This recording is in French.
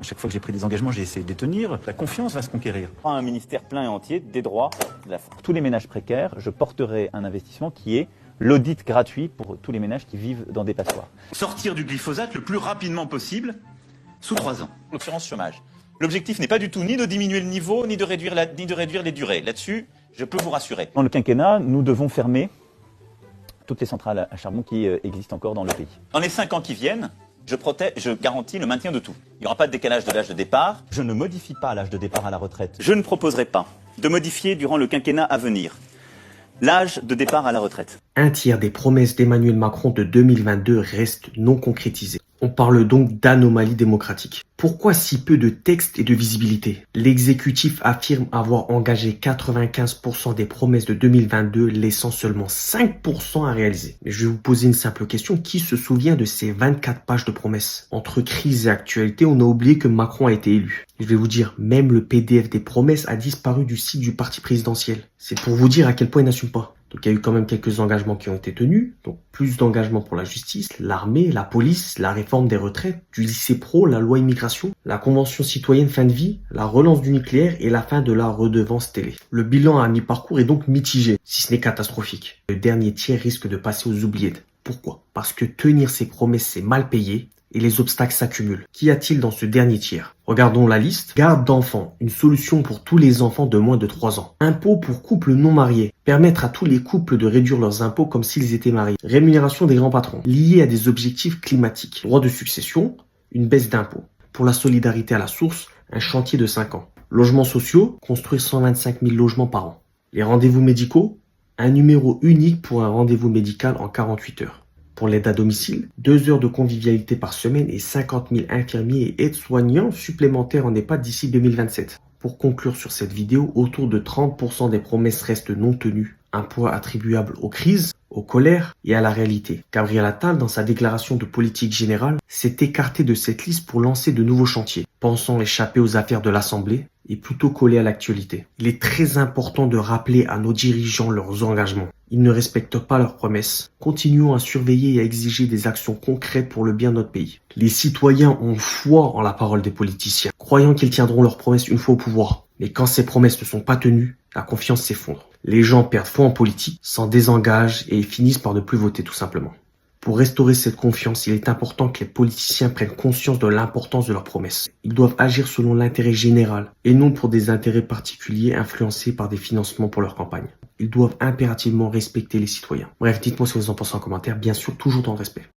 À chaque fois que j'ai pris des engagements, j'ai essayé de les tenir. La confiance va se conquérir. Un ministère plein et entier des droits de la femme. Pour tous les ménages précaires, je porterai un investissement qui est l'audit gratuit pour tous les ménages qui vivent dans des passoires. Sortir du glyphosate le plus rapidement possible, sous 3 ans. L'assurance chômage. L'objectif n'est pas du tout ni de diminuer le niveau, ni de réduire les durées. Là-dessus, je peux vous rassurer. Dans le quinquennat, nous devons fermer toutes les centrales à charbon qui existent encore dans le pays. Dans les 5 ans qui viennent, je garantis le maintien de tout. Il n'y aura pas de décalage de l'âge de départ. Je ne modifie pas l'âge de départ à la retraite. Je ne proposerai pas de modifier durant le quinquennat à venir l'âge de départ à la retraite. Un tiers des promesses d'Emmanuel Macron de 2022 restent non concrétisées. On parle donc d'anomalie démocratique. Pourquoi si peu de textes et de visibilité? L'exécutif affirme avoir engagé 95% des promesses de 2022, laissant seulement 5% à réaliser. Mais je vais vous poser une simple question. Qui se souvient de ces 24 pages de promesses? Entre crise et actualité, on a oublié que Macron a été élu. Je vais vous dire, même le PDF des promesses a disparu du site du parti présidentiel. C'est pour vous dire à quel point il n'assume pas. Donc il y a eu quand même quelques engagements qui ont été tenus, donc plus d'engagements pour la justice, l'armée, la police, la réforme des retraites, du lycée pro, la loi immigration, la convention citoyenne fin de vie, la relance du nucléaire et la fin de la redevance télé. Le bilan à mi-parcours est donc mitigé, si ce n'est catastrophique. Le dernier tiers risque de passer aux oubliettes. Pourquoi? Parce que tenir ses promesses c'est mal payé et les obstacles s'accumulent. Qu'y a-t-il dans ce dernier tiers? Regardons la liste. Garde d'enfants, une solution pour tous les enfants de moins de 3 ans. Impôts pour couples non mariés, permettre à tous les couples de réduire leurs impôts comme s'ils étaient mariés. Rémunération des grands patrons, liée à des objectifs climatiques. Droit de succession, une baisse d'impôts. Pour la solidarité à la source, un chantier de 5 ans. Logements sociaux, construire 125 000 logements par an. Les rendez-vous médicaux, un numéro unique pour un rendez-vous médical en 48 heures. Pour l'aide à domicile, 2 heures de convivialité par semaine et 50 000 infirmiers et aides-soignants supplémentaires en EHPAD d'ici 2027. Pour conclure sur cette vidéo, autour de 30% des promesses restent non tenues, un poids attribuable aux crises, aux colères et à la réalité. Gabriel Attal, dans sa déclaration de politique générale, s'est écarté de cette liste pour lancer de nouveaux chantiers, pensant échapper aux affaires de l'Assemblée et plutôt coller à l'actualité. Il est très important de rappeler à nos dirigeants leurs engagements. Ils ne respectent pas leurs promesses. Continuons à surveiller et à exiger des actions concrètes pour le bien de notre pays. Les citoyens ont foi en la parole des politiciens, croyant qu'ils tiendront leurs promesses une fois au pouvoir. Mais quand ces promesses ne sont pas tenues, la confiance s'effondre. Les gens perdent foi en politique, s'en désengagent et finissent par ne plus voter tout simplement. Pour restaurer cette confiance, il est important que les politiciens prennent conscience de l'importance de leurs promesses. Ils doivent agir selon l'intérêt général et non pour des intérêts particuliers influencés par des financements pour leur campagne. Ils doivent impérativement respecter les citoyens. Bref, dites-moi ce que vous en pensez en commentaire, bien sûr toujours dans le respect.